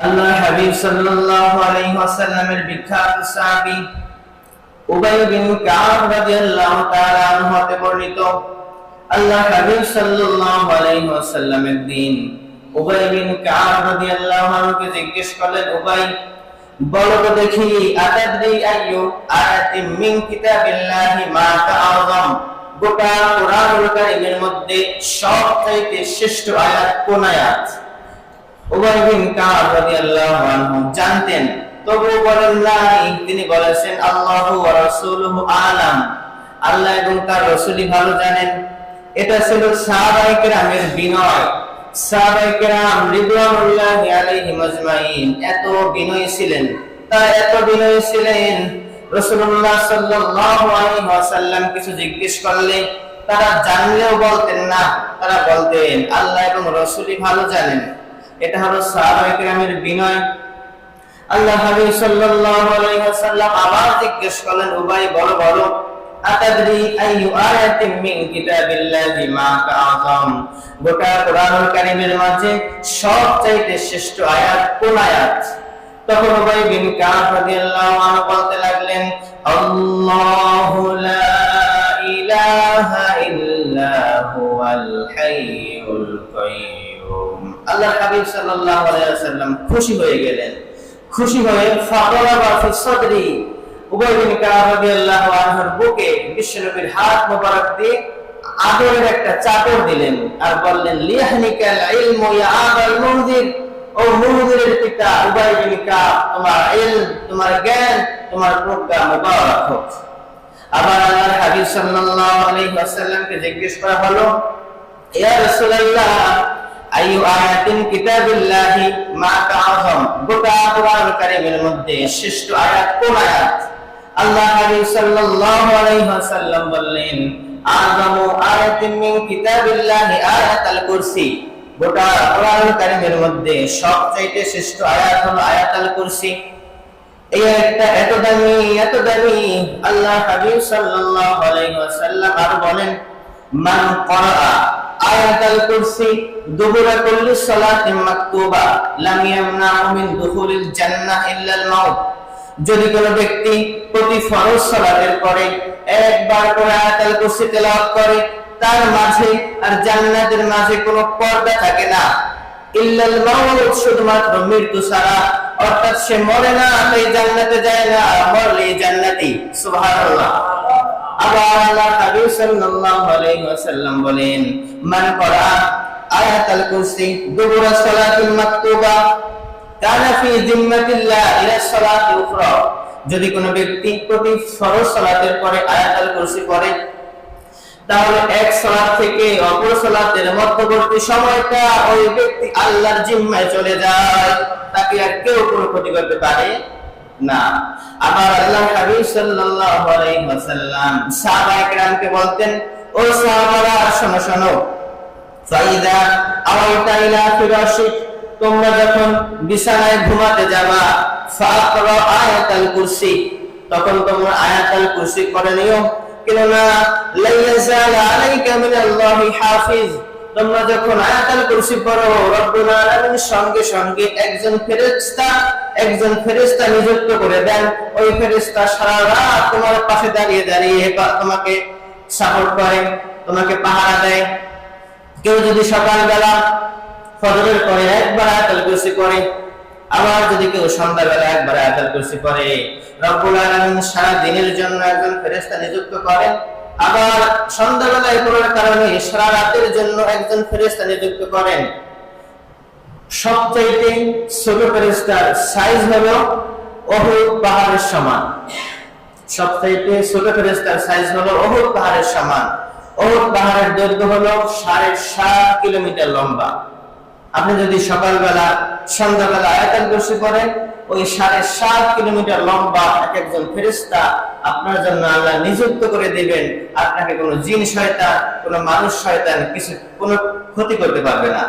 আল্লাহ হাবিব সাল্লাল্লাহু আলাইহি ওয়াসাল্লামের বিখ্যাত সাহাবী উবাই বিন কাব রাদিয়াল্লাহু তাআলা আনহু হতে বর্ণিত, আল্লাহ হাবিব সাল্লাল্লাহু আলাইহি ওয়াসাল্লামের দিন উবাই বিন কাব রাদিয়াল্লাহু আনহুকে জিজ্ঞেস করলেন, উবাই বলো তো দেখি, আতাদরি আইয়ু আয়াতিন মিন কিতাবিল্লাহি মা তাআযাম, গোটা কোরআনুল কারীমের মধ্যে সবচাইতে শ্রেষ্ঠ আয়াত কোন আয়াত? উবাই বিন কাব রাদিয়াল্লাহু আনহু জানতেন, তবু বলেন নাই। তিনি বলেছেন, আল্লাহু ওয়া রাসূলুহু আ'লাম, আল্লাহ এবং তার রাসূলই ভালো জানেন। এটা ছিল সাহাবায়ে কেরামের বিনয়। সাহাবায়ে কেরাম রিদওয়ানুল্লাহি আলাইহিম আজমাইন এত বিনয়ী ছিলেন, তারা এত বিনয়ী ছিলেন, রাসূলুল্লাহ সাল্লাল্লাহু আলাইহি ওয়াসাল্লাম কিছু জিজ্ঞেস করলে তারা জানলেও বলতেন না, তারা বলতেন আল্লাহ এবং রাসূলই ভালো জানেন। এটা হলো সাহাবায়ে কেরামের বিনয়। আল্লাহ হাবিব সাল্লাল্লাহু আলাইহি ওয়াসাল্লাম আবার জিজ্ঞেস করলেন, উবাই বলো বলো, আতাদরি আইয়ু আয়াতিন মিন কিতাবিল্লাহি মা তাআযাম, গোটা কোরআনুল কারীমের মাঝে সবচাইতে শ্রেষ্ঠ আয়াত কোন আয়াত? তখন উবাই বিন কাব রাদিয়াল্লাহু আনহু বলতে লাগলেন, আল্লাহু লা ইলাহা ইল্লা হুয়াল হাইয়ুল কাইয়্যুম। আল্লাহ হাবিব সাল্লাল্লাহু আলাইহি ওয়াসাল্লাম খুশি হয়ে গেলেন। খুশি হয়ে ফাদারাবা ফি সাদরি, উবাই বিন কাব রাদিয়াল্লাহু আনহুর বুকে বিশ্বনবীর হাত মোবারক দিয়ে আদরের একটা চাদর দিলেন আর বললেন, লিয়াহনিকাল ইলমু ইয়া আবাল মুনযির, ও মুনযিরের পিতা উবাই বিন কাব, তোমার ইলম, তোমার জ্ঞান, তোমার প্রজ্ঞা মোবারক হোক। আবার আল্লাহর হাবিব সাল্লাল্লাহু আলাইহি ওয়াসাল্লামকে জিজ্ঞেস করা হলো, ইয়া রাসূলুল্লাহ আইয়ু আয়াতিন কিতাবিল্লাহি মা তাআযাম, গোটা কোরআনুল কারীমের মধ্যে শ্রেষ্ঠ আয়াত কোন আয়াত? আল্লাহ হাবিব সাল্লাল্লাহু আলাইহি ওয়াসাল্লাম বললেন, আযামু আয়াতিন মিন কিতাবিল্লাহি আয়াতুল কুরসি, গোটা কোরআনুল কারীমের মধ্যে সবচেয়ে শ্রেষ্ঠ আয়াত হলো আয়াতুল কুরসি। এই একটা এত দামি, এত দামি। আল্লাহ হাবিব সাল্লাল্লাহু আলাইহি ওয়াসাল্লাম আর বলেন, মান ক্বারা আয়াতুল কুরসি দুবুরা কুল্লি সালাতিন মাকতুবা লাম ইয়ামনাহু মিন দুখুলিল জান্নাহ ইল্লাল মাউত, যদি কোনো ব্যক্তি প্রতি ফরজ সালাতের পরে একবার করে আয়াতুল কুরসি তেলাওয়াত করে, তার মাঝে আর জান্নাতের মাঝে কোনো পর্দা থাকে না, ইল্লাল মাউত, শুধুমাত্র মৃত্যু ছাড়া, অর্থাৎ সে মরে না তাই জান্নাতে যায় না, মরলে জান্নাতি। সুবহানাল্লাহ। আবার আল্লাহ হাবিব সাল্লাল্লাহু আলাইহি ওয়াসাল্লাম বলেন, মান ক্বারা আয়াতুল কুরসি দুবুরা সালাতিল মাকতুবা কানা ফি জিম্মাতিল্লাহ ইলা সালাতি উখরা, যদি কোনো ব্যক্তি প্রতি ফরজ সালাতের পরে আয়াতুল কুরসি পড়ে, তাহলে এক সালাত থেকে অপর সালাতের মধ্যবর্তী সময়টা ওই ব্যক্তি আল্লাহর জিম্মায় চলে যায়, তাকে আর কেউ কোনো ক্ষতি করতে পারে না। আবার আল্লাহ হাবিব সাল্লাল্লাহু আলাইহি ওয়াসাল্লাম সাহাবায়ে কেরামকে বলতেন, ও সাহাবারা শোনো শোনো, ফাইদা আওয়াইতা ইলা ফিরাশিক, তোমরা যখন বিছানায় ঘুমাতে যাবা, ফাকরা আয়াতুল কুরসি, তখন তোমরা আয়াতুল কুরসি পড়ে নিও, কেননা লা ইয়াজাল আলাইকা মিনাল্লাহি হাফিজ, তোমরা যখন আয়াতুল কুরসি পড়ো, রব্বুল আলামিন সঙ্গে সঙ্গে একজন ফেরেশতা নিযুক্ত করে দেন। ওই ফেরেশতা সারা রাত তোমার পাশে দাঁড়িয়ে দাঁড়িয়ে তোমাকে সাপোর্ট করে, তোমাকে পাহারা দেয়। কেউ যদি সকালবেলা ফজরের পরে একবার আয়াতুল কুরসি পড়ে, আবার যদি কেউ সন্ধ্যাবেলা একবার আয়াতুল কুরসি পড়ে, রব্বুল আলামিন সারা দিনের জন্য একজন ফেরেশতা নিযুক্ত করেন। আবার সন্ধ্যাবেলায় পড়ার কারণে সারা রাতের জন্য একজন ফেরেশতা নিযুক্ত করেন। সবচাইতে ছোট ফেরেশতার সাইজ হলো উহুদ পাহাড়ের সমান। সবচাইতে ছোট ফেরেশতার সাইজ হলো উহুদ পাহাড়ের সমান। উহুদ পাহাড়ের দৈর্ঘ্য হলো 7.5 কিলোমিটার লম্বা। আপনি যদি সকালবেলা সন্ধ্যাবেলা আয়াতুল কুরসি পড়েন, ওই 7.5 কিলোমিটার লম্বা একজন ফেরেশতা আপনার জন্য আল্লাহ নিযুক্ত করে দিবেন। আপনাকে কোনো জিন শয়তান, কোনো মানুষ শয়তান কিছু কোনো ক্ষতি করতে পারবে না।